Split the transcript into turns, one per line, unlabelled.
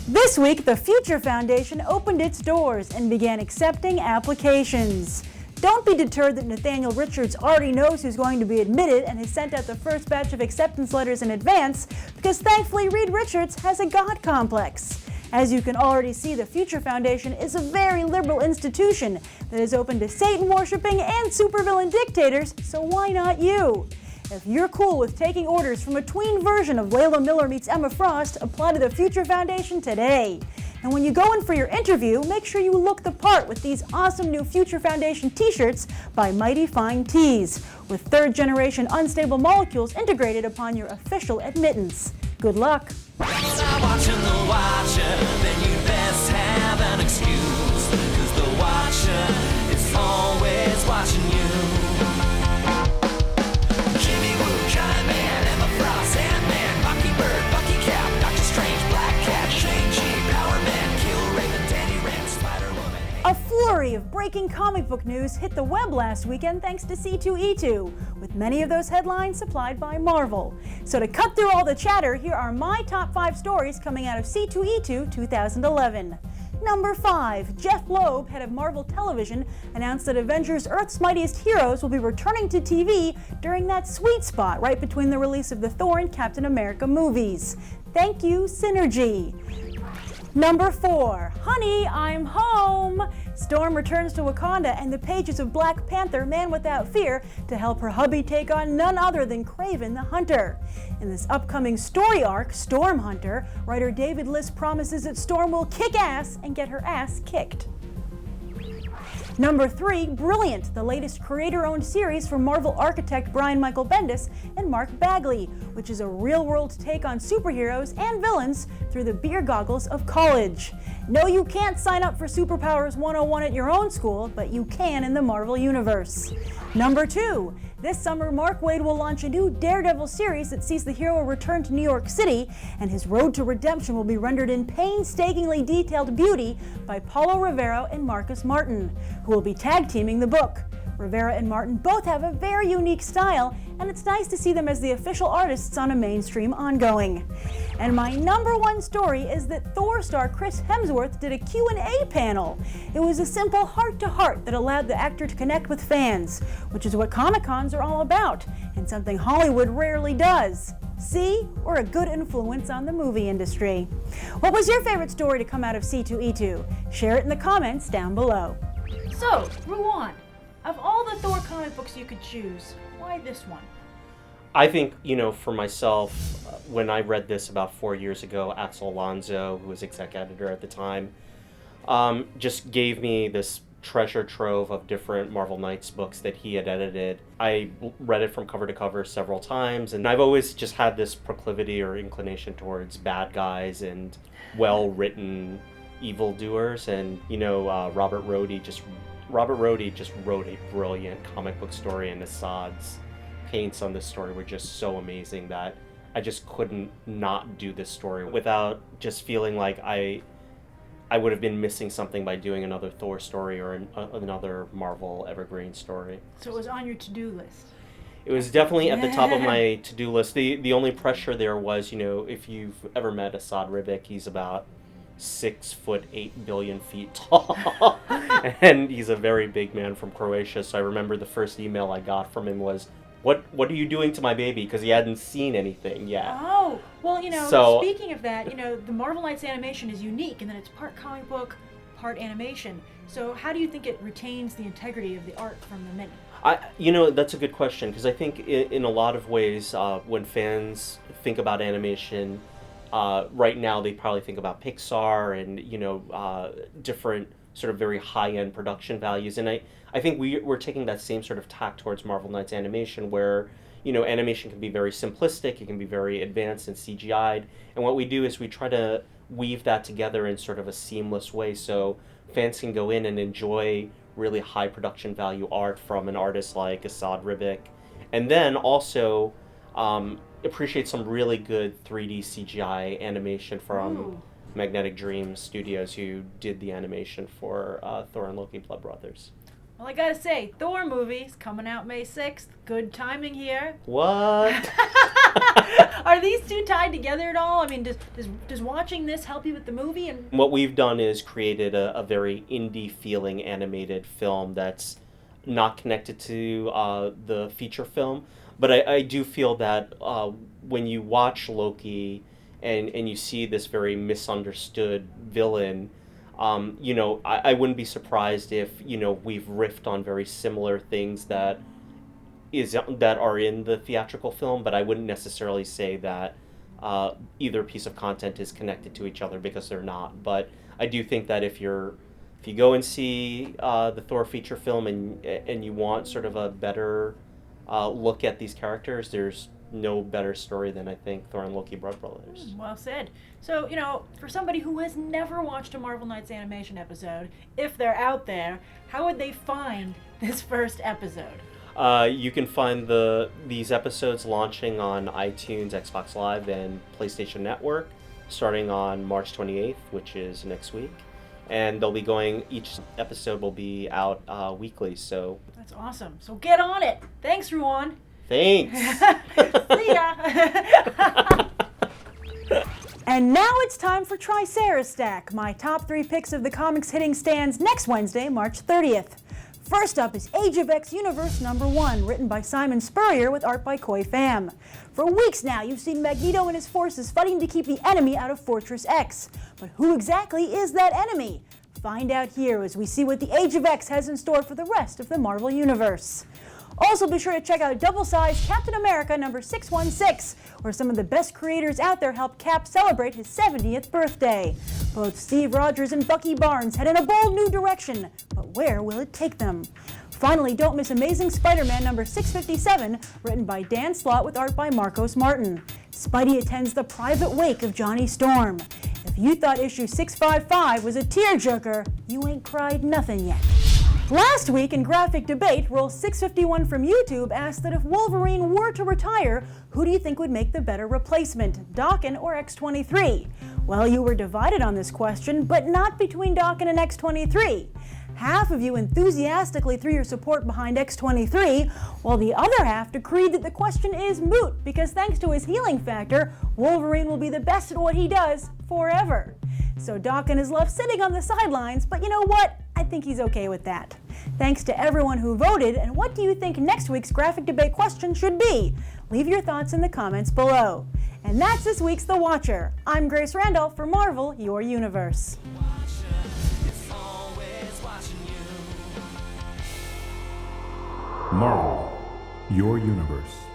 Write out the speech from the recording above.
This week, the Future Foundation opened its doors and began accepting applications. Don't be deterred that Nathaniel Richards already knows who's going to be admitted and has sent out the first batch of acceptance letters in advance, because thankfully Reed Richards has a God complex. As you can already see, the Future Foundation is a very liberal institution that is open to Satan-worshipping and supervillain dictators, so why not you? If you're cool with taking orders from a tween version of Layla Miller meets Emma Frost, apply to the Future Foundation today. And when you go in for your interview, make sure you look the part with these awesome new Future Foundation t-shirts by Mighty Fine Tees, with third-generation unstable molecules integrated upon your official admittance. Good luck.
Stop watching the Watcher, then you best have an excuse, 'cause the Watcher is always watching you. Jimmy Woo, Giant Man, Emma Frost, Ant-Man, Mockingbird, Bucky Cap, Doctor Strange, Black Cat, Shang-Chi, Power Man, Killraven, Danny Rand, Spider-Woman.
A flurry of breaking comic book news hit the web last weekend thanks to C2E2, with many of those headlines supplied by Marvel. So to cut through all the chatter, here are my top 5 stories coming out of C2E2 2011. Number 5, Jeff Loeb, head of Marvel Television, announced that Avengers Earth's Mightiest Heroes will be returning to TV during that sweet spot right between the release of the Thor and Captain America movies. Thank you, Synergy. Number 4, Honey, I'm Home! Storm returns to Wakanda and the pages of Black Panther, Man Without Fear, to help her hubby take on none other than Kraven the Hunter. In this upcoming story arc, Storm Hunter, writer David Liss promises that Storm will kick ass and get her ass kicked. Number 3, Brilliant, the latest creator-owned series from Marvel architect Brian Michael Bendis and Mark Bagley, which is a real-world take on superheroes and villains through the beer goggles of college. No, you can't sign up for Superpowers 101 at your own school, but you can in the Marvel Universe. Number 2, this summer Mark Waid will launch a new Daredevil series that sees the hero return to New York City, and his road to redemption will be rendered in painstakingly detailed beauty by Paulo Rivero and Marcus Martin, who will be tag teaming the book. Rivera and Martin both have a very unique style, and it's nice to see them as the official artists on a mainstream ongoing. And my number 1 story is that Thor star Chris Hemsworth did a Q&A panel. It was a simple heart-to-heart that allowed the actor to connect with fans, which is what Comic-Cons are all about, and something Hollywood rarely does. See? We're a good influence on the movie industry. What was your favorite story to come out of C2E2? Share it in the comments down below. So, Ruwan, of all the Thor comic books you could choose, why this one?
I think, for myself, when I read this about 4 years ago, Axel Alonso, who was exec editor at the time, just gave me this treasure trove of different Marvel Knights books that he had edited. I read it from cover to cover several times, and I've always just had this proclivity or inclination towards bad guys and well-written evildoers, and, Robert Rohde just wrote a brilliant comic book story, and Assad's paints on this story were just so amazing that I just couldn't not do this story without just feeling like I would have been missing something by doing another Thor story or another Marvel Evergreen story.
So it was on your to-do list?
It was definitely at the top of my to-do list. The only pressure there was, if you've ever met Assad Ribic, he's about 6 foot 8 billion feet tall, and he's a very big man from Croatia. So I remember the first email I got from him was, What are you doing to my baby? Because he hadn't seen anything yet.
Oh, well,
So,
speaking of that, the Marvel Knights animation is unique in that it's part comic book, part animation. So how do you think it retains the integrity of the art from the mini?
That's a good question, because I think in a lot of ways, when fans think about animation, right now they probably think about Pixar and, different sort of very high-end production values. And I think we're taking that same sort of tack towards Marvel Knights animation, where, animation can be very simplistic, it can be very advanced and CGI'd. And what we do is we try to weave that together in sort of a seamless way so fans can go in and enjoy really high production value art from an artist like Assad Ribic. And then also appreciate some really good 3D CGI animation from Magnetic Dream Studios, who did the animation for Thor and Loki Blood Brothers.
Well, I gotta say, Thor movies coming out May 6th. Good timing here.
What?
Are these two tied together at all? I mean, does watching this help you with the movie? And
What we've done is created a very indie feeling animated film that's not connected to the feature film. But I do feel that when you watch Loki and you see this very misunderstood villain, I wouldn't be surprised if, we've riffed on very similar things that are in the theatrical film, but I wouldn't necessarily say that either piece of content is connected to each other, because they're not. But I do think that if you go and see the Thor feature film and you want sort of a better look at these characters, there's no better story than, I think, Thor and Loki Blood Brothers.
Well said. So, for somebody who has never watched a Marvel Knights animation episode, if they're out there, how would they find this first episode?
You can find these episodes launching on iTunes, Xbox Live, and PlayStation Network starting on March 28th, which is next week. And each episode will be out weekly, so...
That's awesome. So get on it. Thanks, Ruan.
Thanks!
See ya! And now it's time for Tricera Stack, my top 3 picks of the comics hitting stands next Wednesday, March 30th. First up is Age of X Universe #1, written by Simon Spurrier with art by Koi Pham. For weeks now, you've seen Magneto and his forces fighting to keep the enemy out of Fortress X. But who exactly is that enemy? Find out here as we see what the Age of X has in store for the rest of the Marvel Universe. Also be sure to check out double-sized Captain America #616, where some of the best creators out there help Cap celebrate his 70th birthday. Both Steve Rogers and Bucky Barnes head in a bold new direction, but where will it take them? Finally, don't miss Amazing Spider-Man #657, written by Dan Slott with art by Marcos Martin. Spidey attends the private wake of Johnny Storm. If you thought issue 655 was a tearjerker, you ain't cried nothing yet. Last week in Graphic Debate, Roll 651 from YouTube asked that if Wolverine were to retire, who do you think would make the better replacement, Daken or X-23? Well, you were divided on this question, but not between Daken and X-23. Half of you enthusiastically threw your support behind X-23, while the other half decreed that the question is moot because thanks to his healing factor, Wolverine will be the best at what he does forever. So Daken is left sitting on the sidelines, but you know what? I think he's okay with that. Thanks to everyone who voted, and what do you think next week's Graphic Debate question should be? Leave your thoughts in the comments below. And that's this week's The Watcher. I'm Grace Randolph for Marvel, Your Universe.
Marvel, your universe.